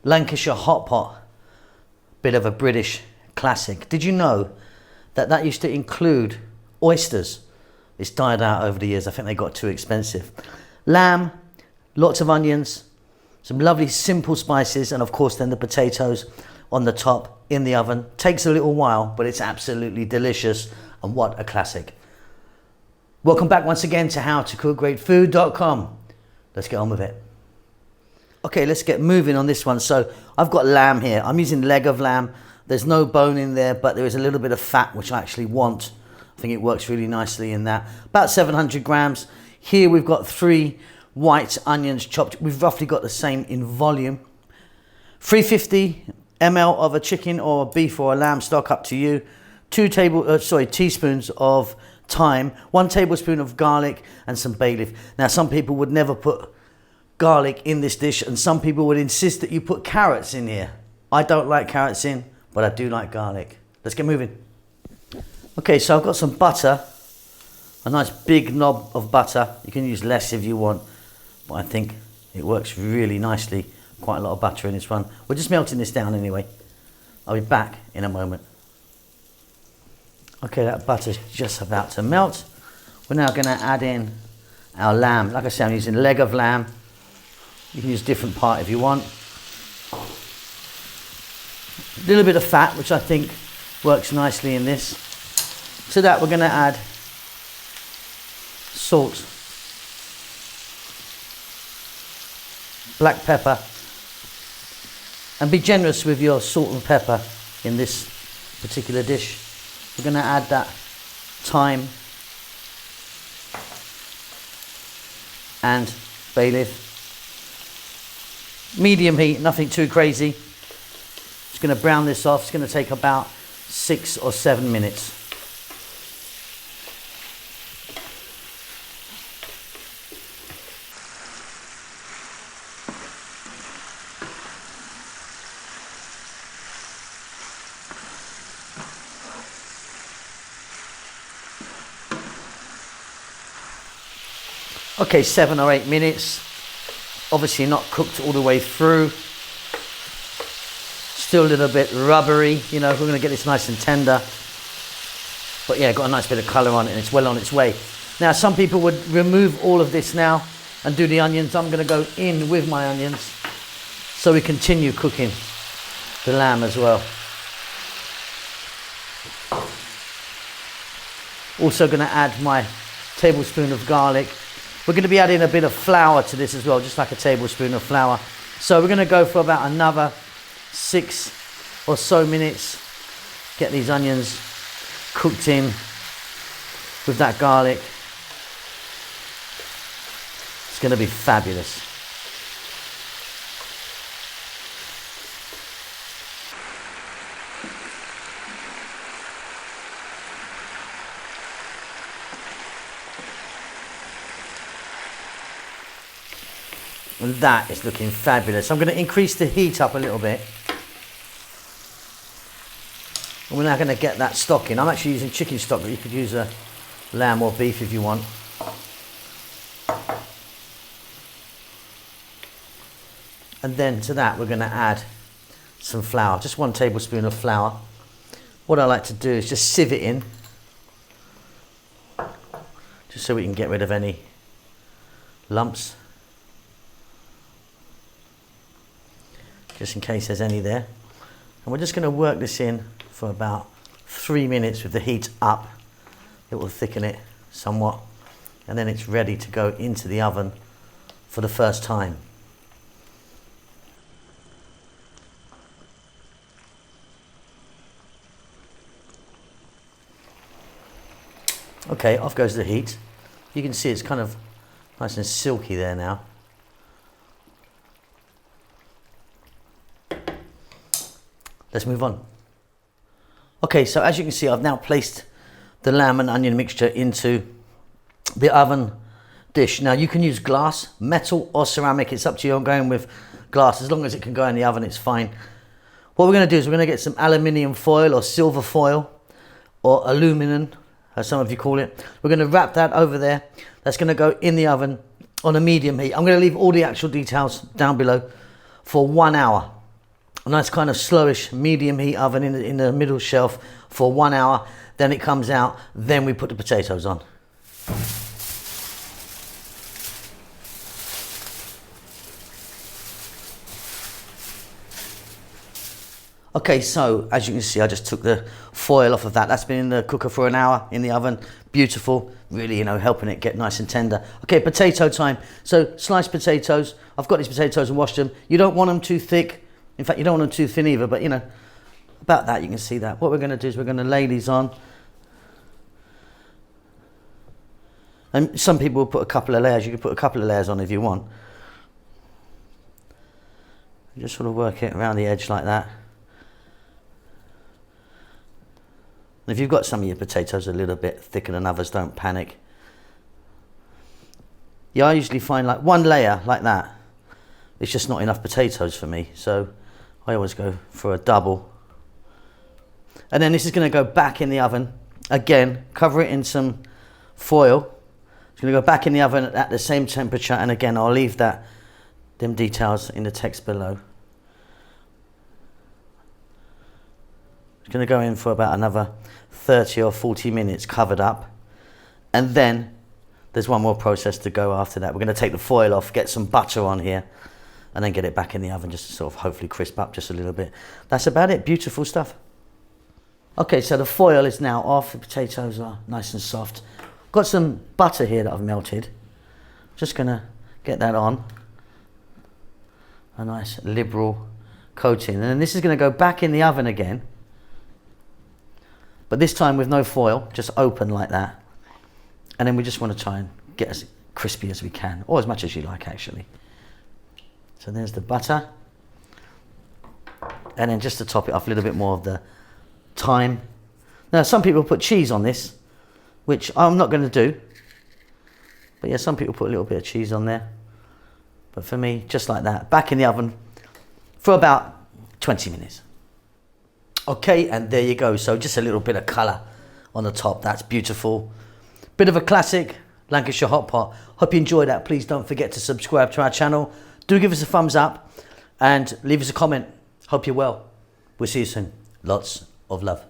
Lancashire Hotpot, bit of a British classic. Did you know that that used to include oysters? It's died out over the years. I think they got too expensive. Lamb, lots of onions, some lovely simple spices, and of course then the potatoes on the top in the oven. Takes a little while, but it's absolutely delicious, and what a classic. Welcome back once again to howtocookgreatfood.com. Let's get on with it. Okay, let's get moving on this one. So I've got lamb here. I'm using leg of lamb. There's no bone in there, but there is a little bit of fat, which I actually want. I think it works really nicely in that. About 700 grams. Here we've got 3 white onions chopped. We've roughly got the same in volume. 350 ml of a chicken or beef or a lamb stock, up to you. 2 teaspoons of thyme, 1 tablespoon of garlic, and some bay leaf. Now, some people would never put garlic in this dish, and some people would insist that you put carrots in here. I don't like carrots in, but I do like garlic. Let's get moving. Okay, so I've got some butter, a nice big knob of butter. You can use less if you want, but I think it works really nicely. Quite a lot of butter in this one. We're just melting this down anyway. I'll be back in a moment. Okay, that butter's just about to melt. We're now going to add in our lamb. Like I said, I'm using leg of lamb. You can use a different part if you want. A little bit of fat, which I think works nicely in this. To that, we're going to add salt, black pepper, and be generous with your salt and pepper in this particular dish. We're going to add that thyme and bay leaf. Medium heat, nothing too crazy. Just going to brown this off. It's going to take about 6 or 7 minutes. Okay, 7 or 8 minutes. Obviously not cooked all the way through. Still a little bit rubbery. You know, we're going to get this nice and tender. But yeah, got a nice bit of colour on it, and it's well on its way. Now, some people would remove all of this now and do the onions. I'm going to go in with my onions so we continue cooking the lamb as well. Also going to add my tablespoon of garlic. We're going to be adding a bit of flour to this as well, just like a tablespoon of flour. So we're going to go for about another 6 or so minutes. Get these onions cooked in with that garlic. It's going to be fabulous. And that is looking fabulous. I'm going to increase the heat up a little bit. And we're now going to get that stock in. I'm actually using chicken stock, but you could use a lamb or beef if you want. And then to that, we're going to add some flour. Just 1 tablespoon of flour. What I like to do is just sieve it in, just so we can get rid of any lumps. Just in case there's any there. And we're just going to work this in for about 3 minutes with the heat up. It will thicken it somewhat, and then it's ready to go into the oven for the first time. Okay, off goes the heat. You can see it's kind of nice and silky there now. Let's move on. Okay, so as you can see, I've now placed the lamb and onion mixture into the oven dish. Now you can use glass, metal or ceramic. It's up to you. I'm going with glass. As long as it can go in the oven, it's fine. What we're going to do is we're going to get some aluminium foil or silver foil or aluminum, as some of you call it. We're going to wrap that over there. That's going to go in the oven on a medium heat. I'm going to leave all the actual details down below for 1 hour. a nice kind of slowish medium heat oven in the middle shelf for 1 hour. Then it comes out, then we put the potatoes on. Okay, so as you can see, I just took the foil off of that. That's been in the cooker for an hour in the oven. Beautiful, really, you know, helping it get nice and tender. Okay, potato time. So sliced potatoes. I've got these potatoes and washed them. You don't want them too thick. In fact, you don't want them too thin either, but you know, about that, you can see that. What we're gonna do is we're gonna lay these on. And some people will put a couple of layers. You can put a couple of layers on if you want. Just sort of work it around the edge like that. If you've got some of your potatoes a little bit thicker than others, don't panic. Yeah, I usually find like one layer like that, it's just not enough potatoes for me. So I always go for a double. And then this is going to go back in the oven. Again, cover it in some foil. It's going to go back in the oven at the same temperature. And again, I'll leave them details in the text below. It's going to go in for about another 30 or 40 minutes covered up, and then there's one more process to go after that. We're going to take the foil off, get some butter on here, and then get it back in the oven just to sort of hopefully crisp up just a little bit. That's about it. Beautiful stuff. Okay, so the foil is now off. The potatoes are nice and soft. Got some butter here that I've melted. Just going to get that on. A nice liberal coating, and then this is going to go back in the oven again. But this time with no foil, just open like that. And then we just want to try and get as crispy as we can, or as much as you like actually. So there's the butter. And then just to top it off, a little bit more of the thyme. Now some people put cheese on this, which I'm not going to do. But yeah, some people put a little bit of cheese on there. But for me, just like that, back in the oven for about 20 minutes. Okay, and there you go. So just a little bit of colour on the top. That's beautiful. Bit of a classic, Lancashire Hotpot. Hope you enjoyed that. Please don't forget to subscribe to our channel. Do give us a thumbs up and leave us a comment. Hope you're well. We'll see you soon. Lots of love.